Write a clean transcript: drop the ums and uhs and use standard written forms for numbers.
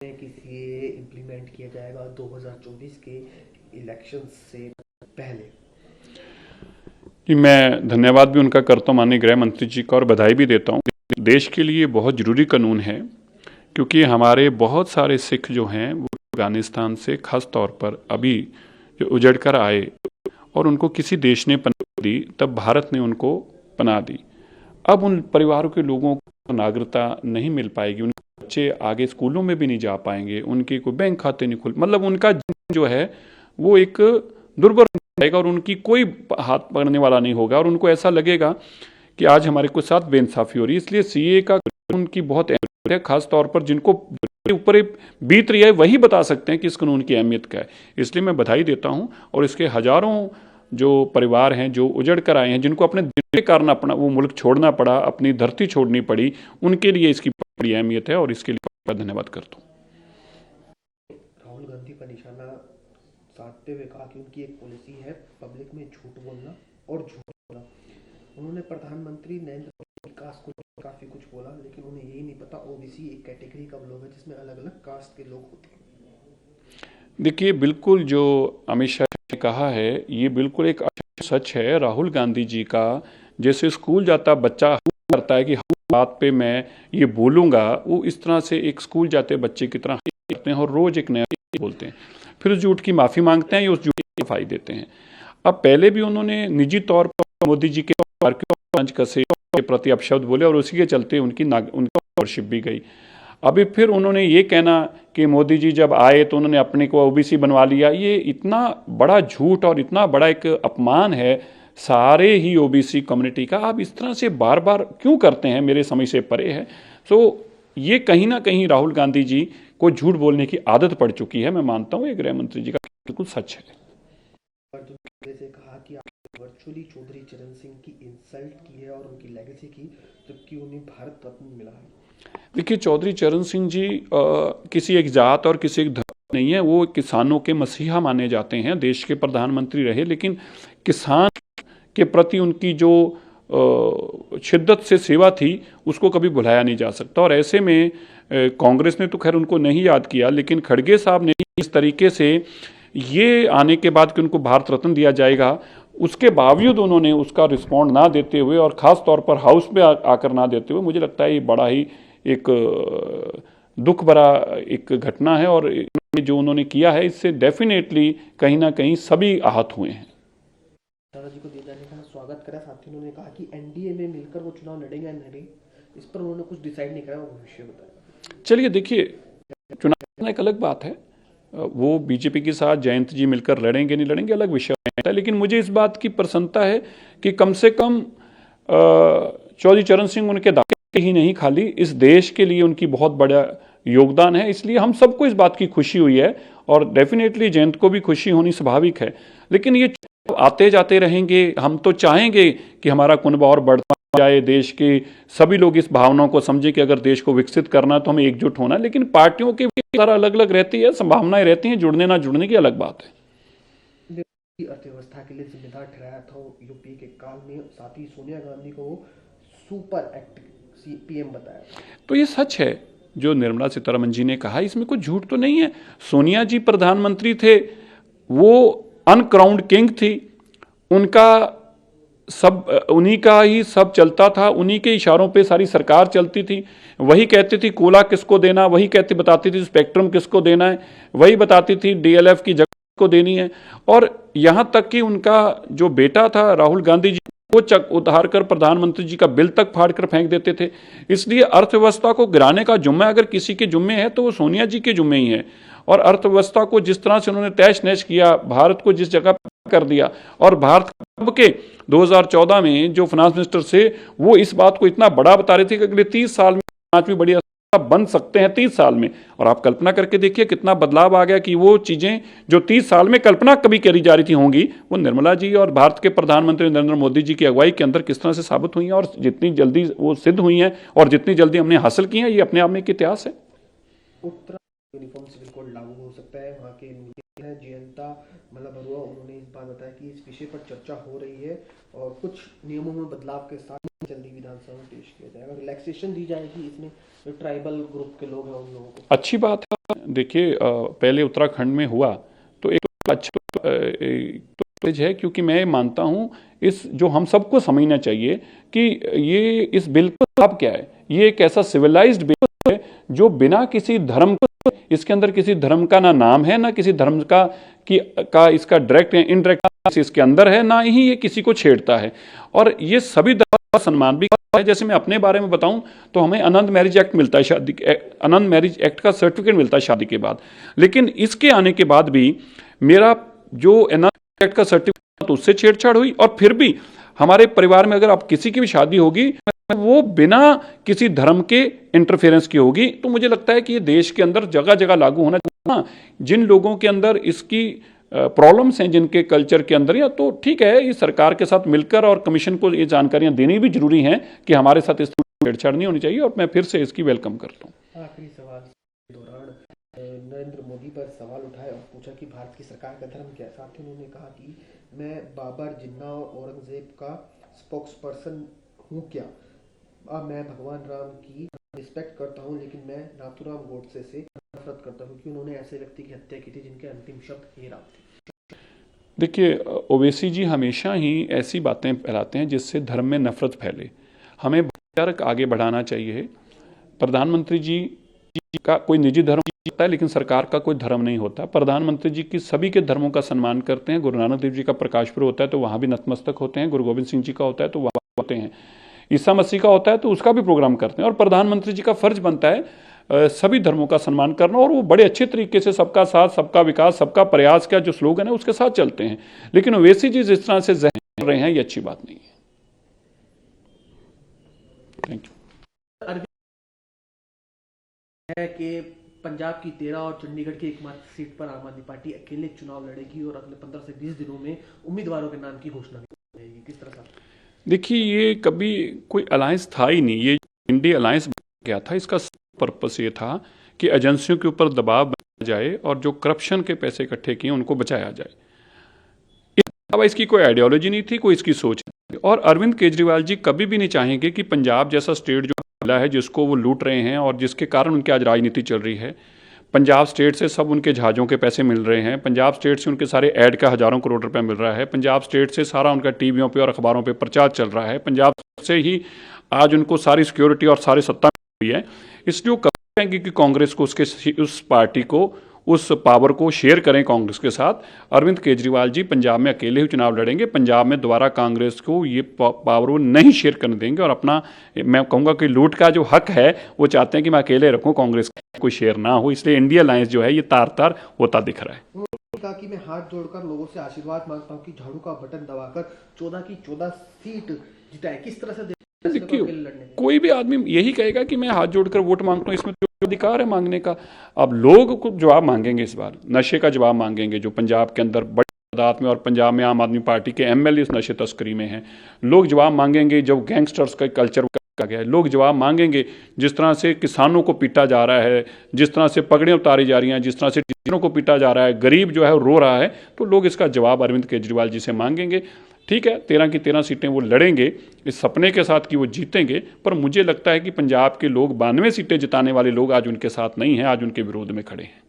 कि CAA implement किया जाएगा 2024 के इलेक्शन से पहले। जी, मैं धन्यवाद भी उनका करता हूँ माननीय गृह मंत्री जी का और बधाई भी देता हूँ। देश के लिए बहुत ज़रूरी कानून है क्योंकि हमारे बहुत सारे सिख जो हैं वो अफगानिस्तान से खास तौर पर अभी जो उजड़ कर आए और उनको किसी देश ने पनाह दी, तब भारत ने उनको पनाह दी। अब उन परिवारों के लोगों को नागरिकता नहीं मिल पाएगी, उनके बच्चे आगे स्कूलों में भी नहीं जा पाएंगे, उनके कोई बैंक खाते नहीं खुल, मतलब उनका जीवन जो है वो एक दुर्भर हो जाएगा और उनकी कोई हाथ पकड़ने वाला नहीं होगा और उनको ऐसा लगेगा कि आज हमारे को साथ बेइंसाफी हो रही है। इसलिए सीए का कानून की बहुत अहमियत है, खास तौर पर जिनको ऊपर ये बीत रही है वही बता सकते हैं कि इस कानून की अहमियत क्या है। इसलिए मैं बधाई देता हूं और इसके हजारों जो परिवार हैं जो उजड़ कर आए हैं, जिनको अपने दिल के कारण अपना वो मुल्क छोड़ना पड़ा, अपनी धरती छोड़नी पड़ी, उनके लिए इसकी बड़ी अहमियत है और इसके लिए मैं धन्यवाद करता हूँ। राहुल गांधी पर निशाना साधते हुए कहा कि उनकी एक पॉलिसी है पब्लिक में झूठ बोलना और झूठ बोलना। उन्होंने प्रधानमंत्री नरेंद्र मोदी कास्ट को काफी कुछ बोला, लेकिन उन्हें यही नहीं पता ओबीसी एक कैटेगरी का लोग है जिसमें अलग अलग कास्ट के लोग होते हैं। देखिए, बिल्कुल जो अमित शाह ने कहा है ये बिल्कुल एक सच है। राहुल गांधी जी का जैसे स्कूल जाता बच्चा करता है कि हर बात पे मैं ये बोलूँगा, वो इस तरह से एक स्कूल जाते बच्चे की तरह करते हैं और रोज एक नया बोलते हैं, फिर उस झूठ की माफ़ी मांगते हैं या उस झूठ की सफाई देते हैं। अब पहले भी उन्होंने निजी तौर पर मोदी जी के पंच कसे के प्रति अपशब्द बोले और उसी के चलते उनकी मेंबरशिप भी गई। अभी फिर उन्होंने ये कहना कि मोदी जी जब आए तो उन्होंने अपने को ओबीसी बनवा लिया, ये इतना बड़ा झूठ और इतना बड़ा एक अपमान है सारे ही ओबीसी कम्युनिटी का। आप इस तरह से बार बार क्यों करते हैं, मेरे समझ से परे है। सो ये कहीं ना कहीं राहुल गांधी जी को झूठ बोलने की आदत पड़ चुकी है। मैं मानता हूँ ये गृह मंत्री जी का बिल्कुल सच है। और जैसे कहा कि आपने वर्चुअली चौधरी चरण सिंह की इंसल्ट की है और उनकी लेगेसी की, जबकि उन्हें भारत रत्न मिला है। देखिए, चौधरी चरण सिंह जी किसी एक जात और किसी एक धर्म नहीं है, वो किसानों के मसीहा माने जाते हैं, देश के प्रधानमंत्री रहे, लेकिन किसान के प्रति उनकी जो शिद्दत से सेवा थी उसको कभी भुलाया नहीं जा सकता। और ऐसे में कांग्रेस ने तो खैर उनको नहीं याद किया, लेकिन खड़गे साहब ने इस तरीके से ये आने के बाद कि उनको भारत रत्न दिया जाएगा, उसके बावजूद उन्होंने उसका रिस्पॉन्ड ना देते हुए और ख़ास तौर पर हाउस में आकर ना देते हुए, मुझे लगता है ये बड़ा ही एक दुख भरा एक घटना है और जो उन्होंने किया है इससे डेफिनेटली कहीं ना कहीं सभी आहत हुए हैं। दादाजी को दिए जाने का स्वागत करा, साथ ही उन्होंने कहा कि एनडीए में मिलकर वो चुनाव लड़ेंगे या नहीं, इस पर उन्होंने कुछ डिसाइड नहीं करा, वो भविष्य बताया। चलिए देखिए, चुनाव एक अलग बात है, वो बीजेपी के साथ जयंत जी मिलकर लड़ेंगे नहीं लड़ेंगे अलग विषय है, लेकिन मुझे इस बात की प्रसन्नता है कि कम से कम चौधरी चरण सिंह उनके दायरे ही नहीं, खाली इस देश के लिए उनकी बहुत बड़ा योगदान है। इसलिए हम सबको इस बात की खुशी हुई है और डेफिनेटली जयंत को भी खुशी होनी स्वाभाविक है। लेकिन ये आते जाते रहेंगे। हम तो चाहेंगे कि हमारा कुनबा और बढ़ता जाए, देश के सभी लोग इस भावनाओं को समझें कि अगर देश को विकसित करना है तो हमें एकजुट होना है। लेकिन पार्टियों की विचारधारा अलग अलग रहती है, संभावनाएं रहती हैं, जुड़ने ना जुड़ने की अलग बात है। अर्थव्यवस्था के लिए जिम्मेदार ठहराया था यूपी के काल में, साथ ही सोनिया गांधी को वो सुपर एक्ट पीएम बताया। तो ये सच है जो निर्मला सीतारमण जी ने कहा, इसमें कुछ झूठ तो नहीं है। सोनिया जी प्रधानमंत्री थे, वो अनक्राउंड किंग थी, उनका सब उन्हीं का ही सब चलता था, उन्हीं के इशारों पे सारी सरकार चलती थी। वही कहती थी कोला किसको देना, वही कहती बताती थी स्पेक्ट्रम किसको देना है, वही बताती थी डीएलएफ की जगह को देनी है। और यहाँ तक कि उनका जो बेटा था राहुल गांधी जी, वो चक उतार कर प्रधानमंत्री जी का बिल तक फाड़ कर फेंक देते थे। इसलिए अर्थव्यवस्था को गिराने का जुम्मा अगर किसी के जुम्मे है तो वो सोनिया जी के जुम्मे ही है। और अर्थव्यवस्था को जिस तरह से उन्होंने तहस नहस किया, भारत को जिस जगह कर दिया, और भारत के 2014 में जो फाइनेंस मिनिस्टर से वो इस बात को इतना बड़ा बता रहे थे कि अगले 30 साल में पांचवी बड़ी बन सकते हैं 30 साल में। और आप कल्पना करके देखिए कितना बदलाव आ गया कि वो चीजें जो 30 साल में कल्पना कभी करी जा रही थी होंगी, वो निर्मला जी और भारत के प्रधानमंत्री नरेंद्र मोदी जी की अगुवाई के अंदर किस तरह से साबित हुई हैं और जितनी जल्दी वो सिद्ध हुई हैं और जितनी जल्दी हमने हासिल की हैं, ये अपने आप में एक इतिहास है। उत्तराखंड यूनिफॉर्म सिविल कोड लागू हो सकता है, वहाँ के जयंता मतलब बरुआ, उन्होंने इस बात बताया कि इस विषय पर चर्चा हो रही है और कुछ नियमों में बदलाव के साथ जल्दी विधानसभा में पेश किया जाएगा, रिलैक्सेशन दी जाएगी इसमें जो ट्राइबल ग्रुप के लोग हैं उन लोगों को। अच्छी बात है। देखिए पहले उत्तराखंड में हुआ तो एक अच्छा है, क्योंकि मैं मानता हूँ इस जो हम सबको समझना चाहिए कि ये इस बिल का लाभ क्या है। ये एक ऐसा सिविलाइज्ड बिल है जो बिना किसी धर्म को, इसके अंदर किसी धर्म का ना नाम है ना किसी धर्म का इसका डायरेक्ट या इनडायरेक्ट इसके अंदर है, ना ही ये किसी को छेड़ता है और ये सभी धर्म का सम्मान भी करता है। जैसे मैं अपने बारे में बताऊं तो हमें आनंद मैरिज एक्ट मिलता है, आनंद मैरिज एक्ट का सर्टिफिकेट मिलता है शादी के बाद, लेकिन इसके आने के बाद भी मेरा जो आनंद एक्ट का सर्टिफिकेट उससे छेड़छाड़ हुई और फिर भी हमारे परिवार में अगर अब किसी की भी शादी होगी वो बिना किसी धर्म के इंटरफेरेंस की होगी। तो मुझे लगता है कि ये देश के अंदर जगह जगह लागू होना चाहिए। जिन लोगों के अंदर इसकी प्रॉब्लम्स हैं, जिनके कल्चर के अंदर, या तो ठीक है, ये सरकार के साथ मिलकर और कमीशन को ये जानकारियां देनी भी जरूरी हैं कि हमारे साथ इस छेड़छाड़ नहीं होनी चाहिए और मैं फिर से इसकी वेलकम करता हूँ। आखिरी सवाल के दौरान नरेंद्र मोदी पर सवाल उठाए और पूछा कि भारत की सरकार का धर्म क्या है। साथ ही उन्होंने कहा कि मैं बाबर, जिन्ना और औरंगजेब का स्पोक्स पर्सन हूँ क्या? अब मैं भगवान राम की रिस्पेक्ट करता हूँ लेकिन मैं नाथूराम गोडसे से नफरत करता हूँ क्योंकि उन्होंने ऐसे व्यक्ति की हत्या की थी जिनके अंतिम शब्द हे राम थे। देखिए ओवैसी जी हमेशा ही ऐसी बातें फैलाते हैं जिससे धर्म में नफरत फैले। हमें भाईचारा आगे बढ़ाना चाहिए। प्रधानमंत्री जी का कोई निजी धर्म होता है लेकिन सरकार का कोई धर्म नहीं होता। प्रधानमंत्री जी की सभी के धर्मों का सम्मान करते हैं। गुरु नानक देव जी का प्रकाश पर्व होता है तो वहाँ भी नतमस्तक होते हैं। गुरु गोविंद सिंह जी का होता है तो वहाँ होते हैं। ईसा मसीह का होता है तो उसका भी प्रोग्राम करते हैं और प्रधानमंत्री जी का फर्ज बनता है सभी धर्मों का सम्मान करना और वो बड़े अच्छे तरीके से सबका साथ, सबका विकास, सबका प्रयास का जो स्लोगन है उसके साथ चलते हैं। लेकिन ओवैसी जी जिस तरह से जहन कर रहे हैं ये अच्छी बात नहीं है। Thank you. है कि पंजाब की 13 और चंडीगढ़ की एकमात्र सीट पर आम आदमी पार्टी अकेले चुनाव लड़ेगी और अगले 15 से 20 दिनों में उम्मीदवारों के नाम की घोषणा करेगी। किस तरह से? देखिए ये कभी कोई अलायंस था ही नहीं, ये इंडिया अलायंस क्या था, इसका पर्पस ये था कि एजेंसियों के ऊपर दबाव बनाया जाए और जो करप्शन के पैसे इकट्ठे किए उनको बचाया जाए। इसके अलावा इसकी कोई आइडियोलॉजी नहीं थी, कोई इसकी सोच नहीं थी। और अरविंद केजरीवाल जी कभी भी नहीं चाहेंगे कि पंजाब जैसा स्टेट जो मिला है जिसको वो लूट रहे हैं और जिसके कारण उनकी आज राजनीति चल रही है, पंजाब स्टेट से सब उनके जहाज़ों के पैसे मिल रहे हैं, पंजाब स्टेट से उनके सारे ऐड का हज़ारों करोड़ रुपए मिल रहा है, पंजाब स्टेट से सारा उनका टीवियों पे और अखबारों पे प्रचार चल रहा है, पंजाब से ही आज उनको सारी सिक्योरिटी और सारी सत्ता मिली है। इसलिए वो कहेंगे कि कांग्रेस को उस पार्टी को उस पावर को शेयर करें कांग्रेस के साथ। अरविंद केजरीवाल जी पंजाब में अकेले ही चुनाव लड़ेंगे। पंजाब में दोबारा कांग्रेस को ये पावर वो नहीं शेयर करने देंगे और अपना, मैं कहूँगा कि लूट का जो हक है वो चाहते हैं कि मैं अकेले रखूँ, कांग्रेस कोई शेयर ना हो। इसलिए इंडिया अलायंस जो है ये तार तार होता दिख रहा है। कहा कि मैं हाथ जोड़कर लोगों से आशीर्वाद मांगता हूं कि झाड़ू का बटन दबाकर 14 की 14 सीट जिताए। किस तरह से कोई भी आदमी यही कहेगा कि मैं हाथ जोड़कर वोट मांगता हूँ, इसमें तो अधिकार है मांगने का। अब लोग को जवाब मांगेंगे, इस बार नशे का जवाब मांगेंगे जो पंजाब के अंदर बड़ी तादाद में, और पंजाब में आम आदमी पार्टी के एमएलए इस नशे तस्करी में हैं। लोग जवाब मांगेंगे जो गैंगस्टर्स का कल्चर गया है। लोग जवाब मांगेंगे जिस तरह से किसानों को पीटा जा रहा है, जिस तरह से पगड़ियाँ उतारी जा रही हैं, जिस तरह से टीचरों को पीटा जा रहा है, गरीब जो है वो रो रहा है। तो लोग इसका जवाब अरविंद केजरीवाल जी से मांगेंगे। ठीक है, 13 की 13 सीटें वो लड़ेंगे इस सपने के साथ कि वो जीतेंगे, पर मुझे लगता है कि पंजाब के लोग 92 सीटें जिताने वाले लोग आज उनके साथ नहीं हैं, आज उनके विरोध में खड़े हैं।